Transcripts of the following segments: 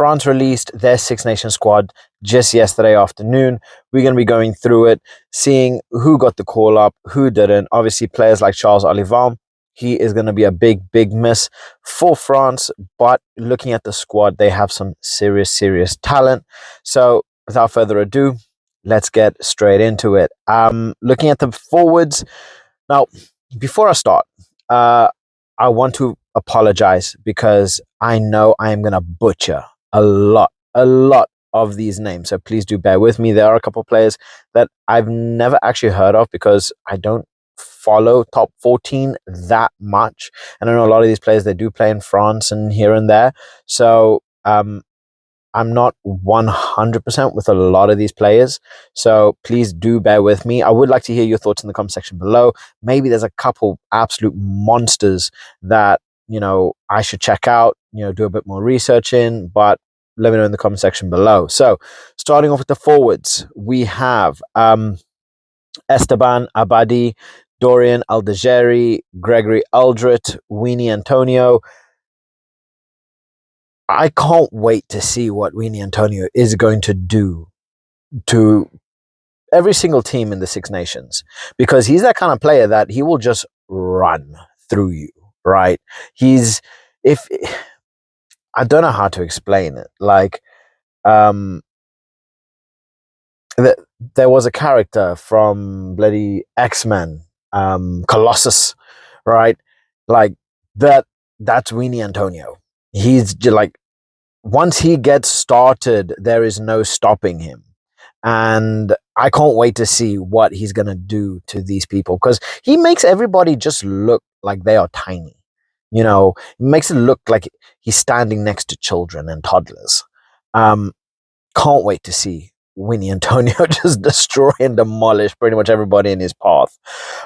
France released their Six Nations squad just yesterday afternoon. We're going to be going through it, seeing who got the call up, who didn't. Obviously, players like Charles Olivan, he is going to be a big miss for France. But looking at the squad, they have some serious talent. So without further ado, let's get straight into it. Looking at the forwards. Now, before I start, I want to apologize because I know I am going to butcher a lot of these names. So please do bear with me. There are a couple of players that I've never actually heard of because I don't follow top 14 that much. And I know a lot of these players, they do play in France and here and there. So I'm not 100% with a lot of these players, so please do bear with me. I would like to hear your thoughts in the comment section below. Maybe there's a couple absolute monsters that, I should check out, do a bit more research in, but let me know in the comment section below. So starting off with the forwards, we have Esteban Abadi, Dorian Aldegeri, Gregory Aldrit, Weenie Antonio. I can't wait to see what Weenie Antonio is going to do to every single team in the Six Nations, because he's that kind of player that he will just run through you, right? If I don't know how to explain it. Like, there was a character from bloody X-Men, Colossus, right? Like that's Weenie Antonio. He's just like, once he gets started, there is no stopping him. And I can't wait to see what he's going to do to these people, because he makes everybody just look like they are tiny. He makes it look like he's standing next to children and toddlers. Can't wait to see Winnie Antonio just destroy and demolish pretty much everybody in his path.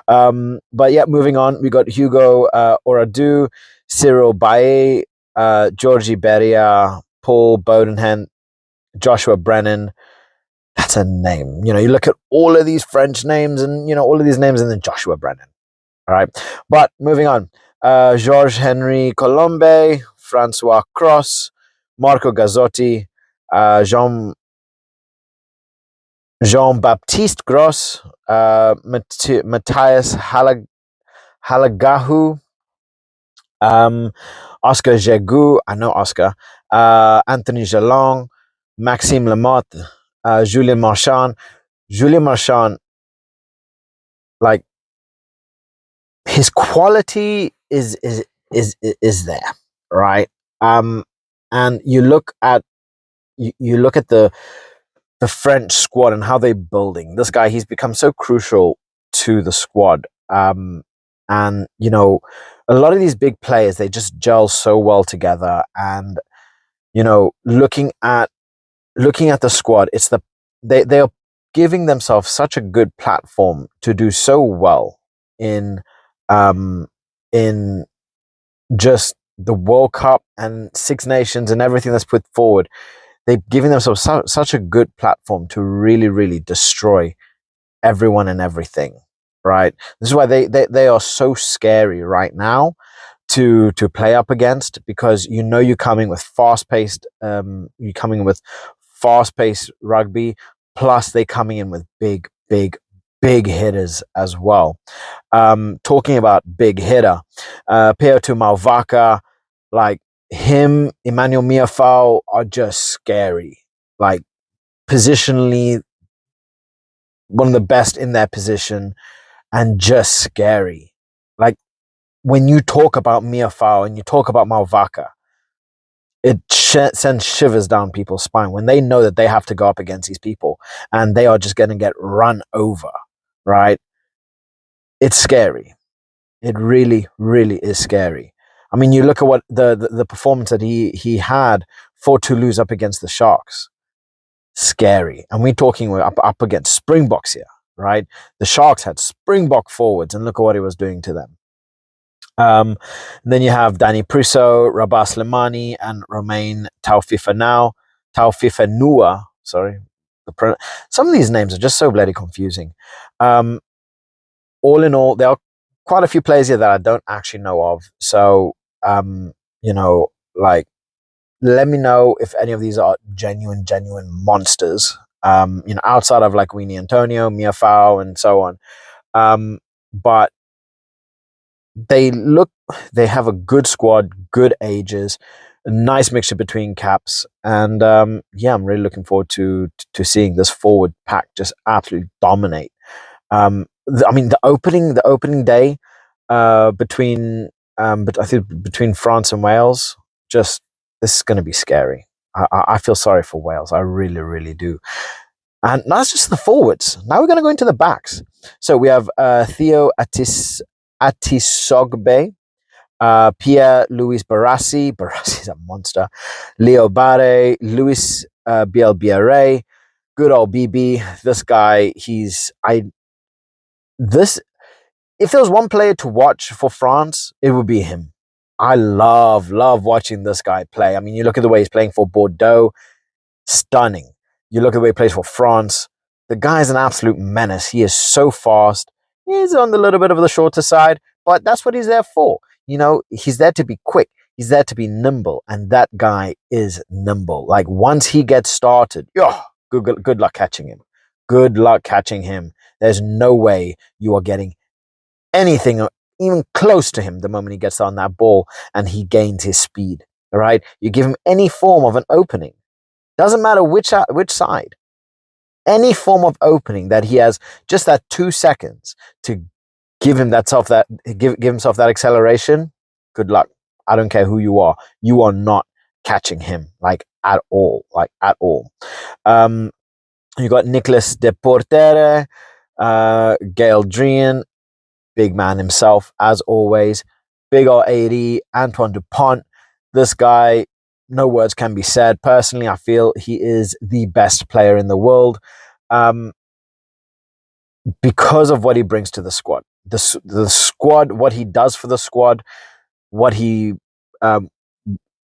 But yeah, moving on, we got Hugo Oradu, Cyril Bae, Georgie Beria, Paul Bodenhen, Joshua Brennan. That's a name. You look at all of these French names and, all of these names and then Joshua Brennan. All right. But moving on, Georges Henry Colombe, Francois Cross, Marco Gazzotti, Jean-Baptiste Gross, Matthias Halagahu, Oscar Jegu, I know Oscar, Anthony Jalong, Maxime Lamotte, Julien Marchand. Julien Marchand, like, his quality is there, right? And you look at the French squad and how they're building this guy. He's become so crucial to the squad. And a lot of these big players, they just gel so well together. And looking at the squad, they are giving themselves such a good platform to do so well in just the World Cup and Six Nations and everything that's put forward. They're giving themselves such a good platform to really destroy everyone and everything, right? This is why they are so scary right now to play up against, because you're coming with fast-paced rugby, plus they coming in with big hitters as well. Talking about big hitter, Peotu Malvaka, like him, Emmanuel Miafao are just scary. Like, positionally, one of the best in their position, and just scary. Like, when you talk about Miafao and you talk about Malvaka, it sends shivers down people's spine when they know that they have to go up against these people and they are just going to get run over, right? It's scary. It really is scary. I mean, you look at what the performance that he had for Toulouse up against the Sharks. Scary. And we're talking up against Springboks here, right? The Sharks had Springbok forwards, and look at what he was doing to them. Then you have Danny Priso, Rabah Slimani, and Romain Taufifenua. Sorry. Some of these names are just so bloody confusing. All in all, there are quite a few players here that I don't actually know of. So, like, let me know if any of these are genuine monsters. Outside of like Weenie Antonio, Mia Fao, and so on. But they look, they have a good squad, good ages, a nice mixture between caps, and yeah, I'm really looking forward to seeing this forward pack just absolutely dominate. I mean, the opening day but I think between France and Wales, just this is going to be scary. I feel sorry for Wales. I really, really do. And that's just the forwards. Now we're going to go into the backs. So we have Theo Atisogbe, Pierre Luis Barassi. Barassi's a monster. Leo Barre, Luis Bielbiere, good old BB. This guy, this if there was one player to watch for France, it would be him. I love watching this guy play. I mean, you look at the way he's playing for Bordeaux, stunning. You look at the way he plays for France, the guy's an absolute menace. He is so fast. He's on the little bit of the shorter side, but that's what he's there for. He's there to be quick. He's there to be nimble, and that guy is nimble. Like once he gets started, good luck catching him. Good luck catching him. There's no way you are getting anything even close to him the moment he gets on that ball and he gains his speed. All right, you give him any form of an opening, doesn't matter which side, any form of opening that he has, just that 2 seconds to give himself that acceleration. Good luck. I don't care who you are not catching him at all. Um, you got Nicolas Deportere, Gail Drian, big man himself, as always. Big ol' 80, Antoine Dupont. This guy, no words can be said. Personally, I feel he is the best player in the world because of what he brings to the squad. The squad, what he does for the squad, what um,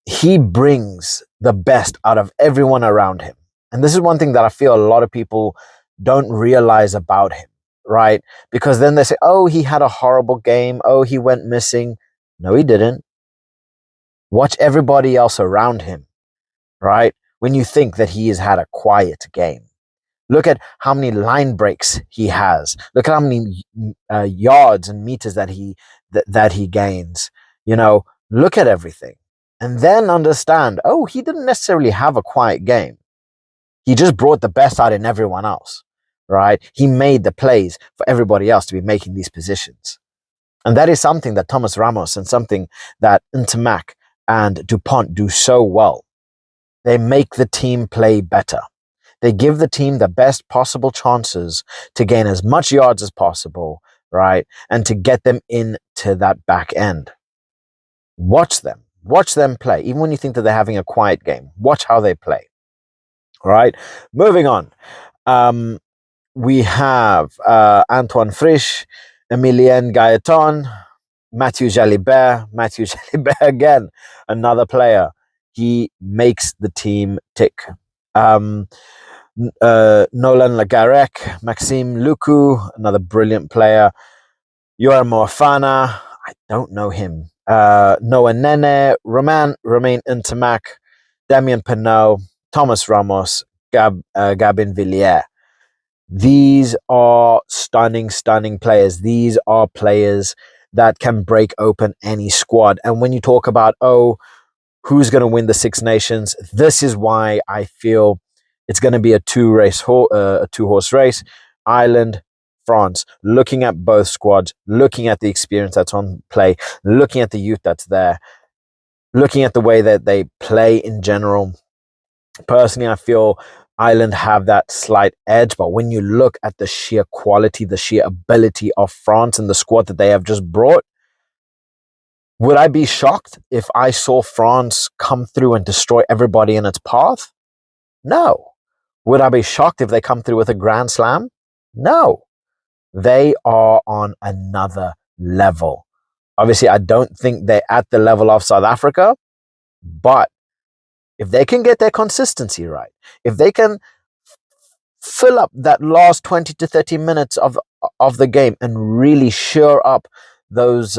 he brings the best out of everyone around him. And this is one thing that I feel a lot of people don't realize about him, right? Because then they say, oh, he had a horrible game. Oh, he went missing. No, he didn't. Watch everybody else around him, right? When you think that he has had a quiet game. Look at how many line breaks he has. Look at how many yards and meters that he gains. Look at everything. And then understand, oh, he didn't necessarily have a quiet game. He just brought the best out in everyone else, right? He made the plays for everybody else to be making these positions. And that is something that Thomas Ramos and something that Intermac and Dupont do so well. They make the team play better. They give the team the best possible chances to gain as much yards as possible, right? And to get them into that back end. Watch them. Watch them play. Even when you think that they're having a quiet game, watch how they play. All right. Moving on. We have Antoine Frisch, Emilien Gaetan, Mathieu Jalibert. Mathieu Jalibert again, another player. He makes the team tick. Nolan Lagarec, Maxime Luku, another brilliant player. Yoram Moafana, I don't know him. Noah Nene, Romain Intermac, Damien Pinot, Thomas Ramos, Gabin Villiers. These are stunning players. These are players that can break open any squad. And when you talk about, who's going to win the Six Nations, this is why I feel it's going to be a two-horse race. Ireland, France, looking at both squads, looking at the experience that's on play, looking at the youth that's there, looking at the way that they play in general. Personally, I feel Ireland have that slight edge, but when you look at the sheer quality, the sheer ability of France and the squad that they have just brought, would I be shocked if I saw France come through and destroy everybody in its path? No. Would I be shocked if they come through with a grand slam? No. They are on another level. Obviously, I don't think they're at the level of South Africa, but if they can get their consistency right, if they can fill up that last 20 to 30 minutes of the game and really shore up those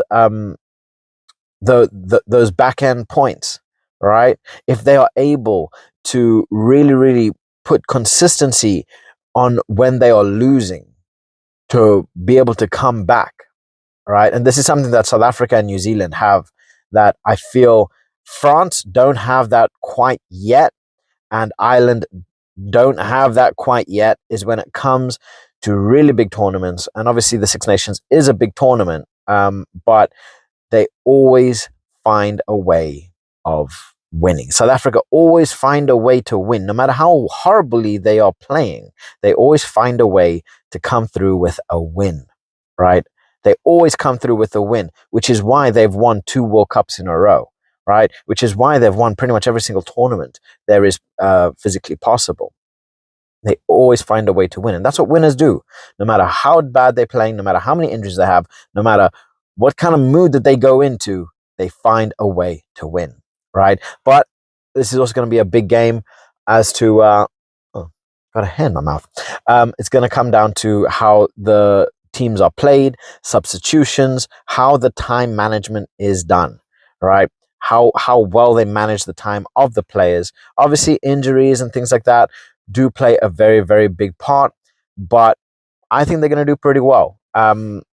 those back end points, right? If they are able to really, really put consistency on when they are losing, to be able to come back, right? And this is something that South Africa and New Zealand have, that I feel France don't have that quite yet, and Ireland don't have that quite yet, is when it comes to really big tournaments. And obviously, the Six Nations is a big tournament, but they always find a way of winning. South Africa always find a way to win, no matter how horribly they are playing. They always find a way to come through with a win, right? They always come through with a win, which is why they've won 2 World Cups in a row, right? Which is why they've won pretty much every single tournament there is physically possible. They always find a way to win. And that's what winners do. No matter how bad they're playing, no matter how many injuries they have, no matter what kind of mood that they go into, they find a way to win, right? But this is also going to be a big game as to, oh, got a hair in my mouth. It's going to come down to how the teams are played, substitutions, how the time management is done, right? How well they manage the time of the players. Obviously, injuries and things like that do play a very, very big part, but I think they're going to do pretty well. And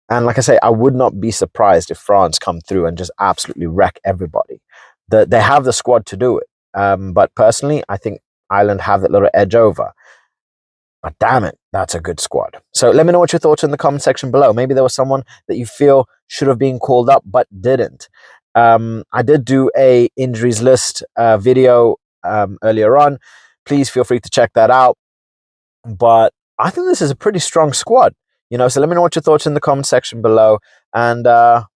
like I say, I would not be surprised if France come through and just absolutely wreck everybody. They have the squad to do it. But personally, I think Ireland have that little edge over. But damn it, that's a good squad. So let me know what your thoughts in the comment section below. Maybe there was someone that you feel should have been called up but didn't. I did do a injuries list video earlier on. Please feel free to check that out. But I think this is a pretty strong squad, so let me know what your thoughts in the comment section below, and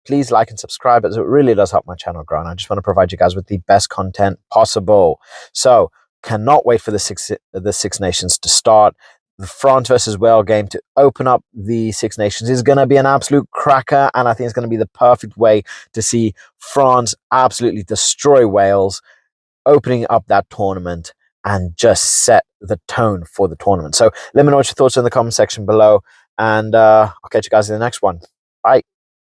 please like and subscribe, as it really does help my channel grow, and I just want to provide you guys with the best content possible. So cannot wait for the Six Nations to start. The France versus Wales game to open up the Six Nations is going to be an absolute cracker, and I think it's going to be the perfect way to see France absolutely destroy Wales, opening up that tournament and just set the tone for the tournament. So let me know what your thoughts are in the comment section below, and I'll catch you guys in the next one. Bye.